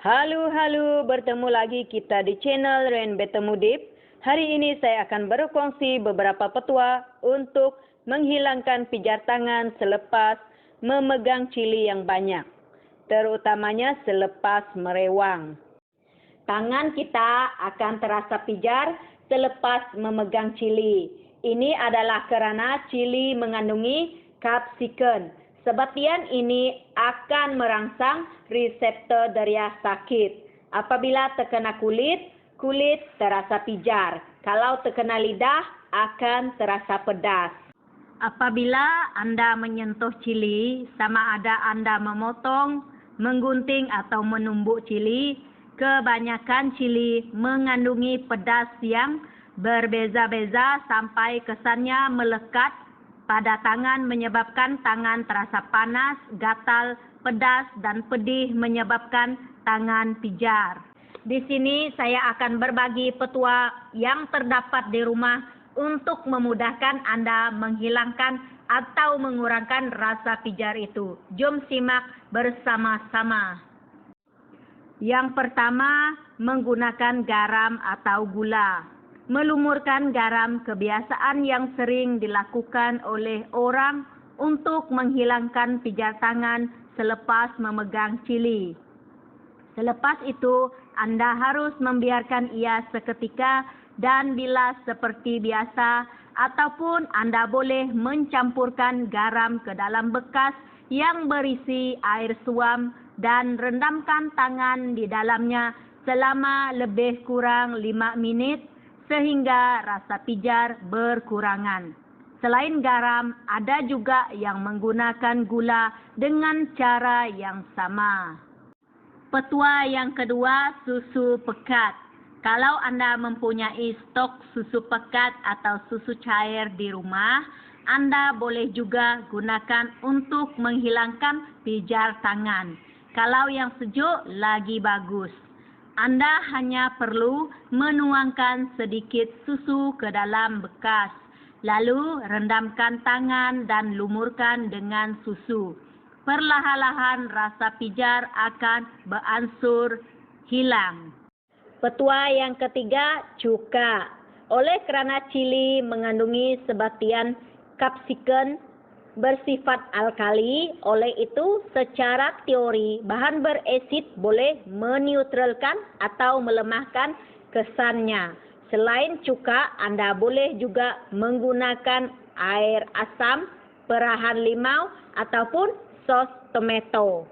Halo, bertemu lagi kita di channel Ren Betemudip. Hari ini saya akan berkongsi beberapa petua untuk menghilangkan pijar tangan selepas memegang cili yang banyak, terutamanya selepas merewang. Tangan kita akan terasa pijar selepas memegang cili. Ini adalah kerana cili mengandungi kapsiken. Sebatian ini akan merangsang reseptor daya sakit. Apabila terkena kulit terasa pijar. Kalau terkena lidah, akan terasa pedas. Apabila Anda menyentuh cili, sama ada Anda memotong, menggunting atau menumbuk cili, kebanyakan cili mengandungi pedas yang berbeza-beza sampai kesannya melekat pada tangan menyebabkan tangan terasa panas, gatal, pedas dan pedih menyebabkan tangan pijar. Di sini saya akan berbagi petua yang terdapat di rumah untuk memudahkan Anda menghilangkan atau mengurangkan rasa pijar itu. Jom simak bersama-sama. Yang pertama, menggunakan garam atau gula. Melumurkan garam kebiasaan yang sering dilakukan oleh orang untuk menghilangkan pijar tangan selepas memegang cili. Selepas itu, Anda harus membiarkan ia seketika dan bilas seperti biasa, ataupun Anda boleh mencampurkan garam ke dalam bekas yang berisi air suam dan rendamkan tangan di dalamnya selama lebih kurang 5 menit sehingga rasa pijar berkurangan. Selain garam, ada juga yang menggunakan gula dengan cara yang sama. Petua yang kedua, susu pekat. Kalau Anda mempunyai stok susu pekat atau susu cair di rumah, Anda boleh juga gunakan untuk menghilangkan pijar tangan. Kalau yang sejuk, lagi bagus. Anda hanya perlu menuangkan sedikit susu ke dalam bekas, lalu rendamkan tangan dan lumurkan dengan susu. Perlahan-lahan rasa pijar akan beransur hilang. Petua yang ketiga, cuka. Oleh kerana cili mengandungi sebatian kapsiken bersifat alkali, oleh itu secara teori bahan berasid boleh meneutralkan atau melemahkan kesannya. Selain cuka, Anda boleh juga menggunakan air asam, perahan limau ataupun sos tomato.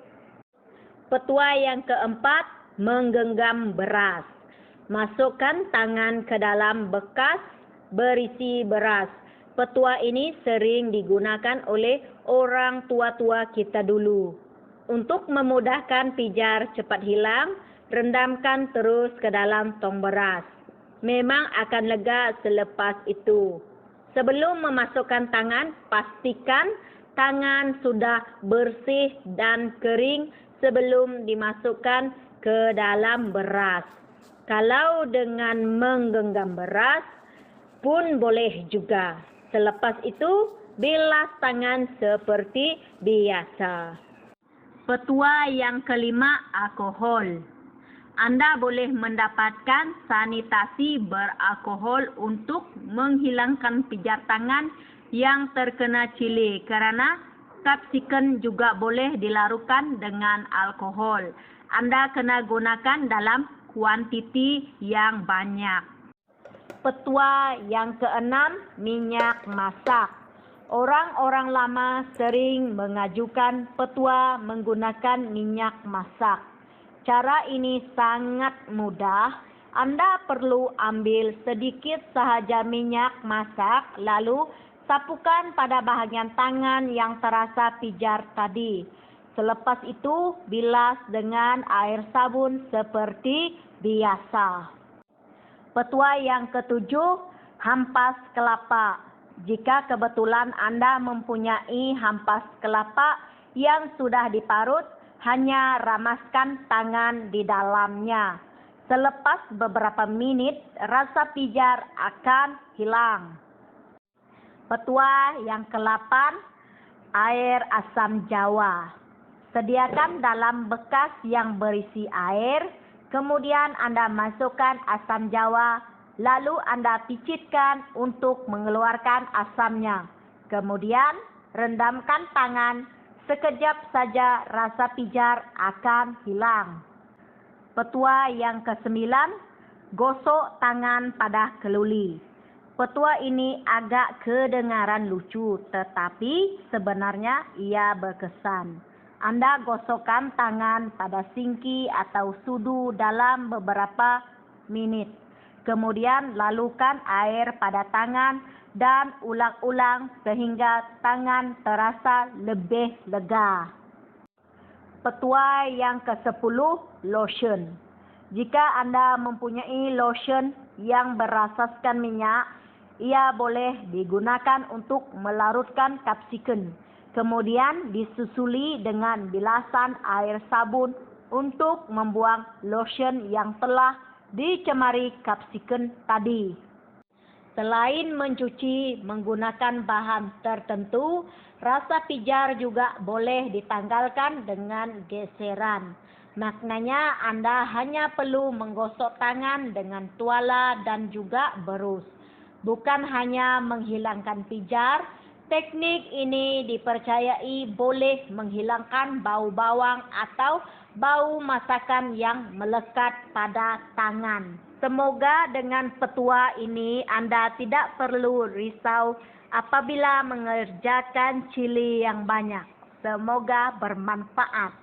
Petua yang keempat, menggenggam beras. Masukkan tangan ke dalam bekas berisi beras. Petua ini sering digunakan oleh orang tua-tua kita dulu. Untuk memudahkan pijar cepat hilang, rendamkan terus ke dalam tong beras. Memang akan lega selepas itu. Sebelum memasukkan tangan, pastikan tangan sudah bersih dan kering sebelum dimasukkan ke dalam beras. Kalau dengan menggenggam beras pun boleh juga. Selepas itu, bilas tangan seperti biasa. Petua yang kelima, alkohol. Anda boleh mendapatkan sanitasi beralkohol untuk menghilangkan pijar tangan yang terkena cili kerana kapsiken juga boleh dilarutkan dengan alkohol. Anda kena gunakan dalam kuantiti yang banyak. Petua yang keenam, minyak masak. Orang-orang lama sering mengajukan petua menggunakan minyak masak. Cara ini sangat mudah. Anda perlu ambil sedikit sahaja minyak masak, lalu sapukan pada bahagian tangan yang terasa pijar tadi. Selepas itu, bilas dengan air sabun seperti biasa. Petua yang ketujuh, hampas kelapa. Jika kebetulan Anda mempunyai hampas kelapa yang sudah diparut, hanya ramaskan tangan di dalamnya. Selepas beberapa minit, rasa pijar akan hilang. Petua yang ke-8, air asam jawa. Sediakan dalam bekas yang berisi air, kemudian Anda masukkan asam jawa, lalu Anda picitkan untuk mengeluarkan asamnya. Kemudian rendamkan tangan, sekejap saja rasa pijar akan hilang. Petua yang ke-9, gosok tangan pada keluli. Petua ini agak kedengaran lucu, tetapi sebenarnya ia berkesan. Anda gosokkan tangan pada sinki atau sudu dalam beberapa menit. Kemudian lalukan air pada tangan dan ulang-ulang sehingga tangan terasa lebih lega. Petua yang ke-10, lotion. Jika Anda mempunyai lotion yang berasaskan minyak, ia boleh digunakan untuk melarutkan kapsiken. Kemudian disusuli dengan bilasan air sabun untuk membuang lotion yang telah dicemari kapsiken tadi. Selain mencuci menggunakan bahan tertentu, rasa pijar juga boleh ditanggalkan dengan geseran. Maknanya Anda hanya perlu menggosok tangan dengan tuala dan juga berus. Bukan hanya menghilangkan pijar, teknik ini dipercayai boleh menghilangkan bau bawang atau bau masakan yang melekat pada tangan. Semoga dengan petua ini Anda tidak perlu risau apabila mengerjakan cili yang banyak. Semoga bermanfaat.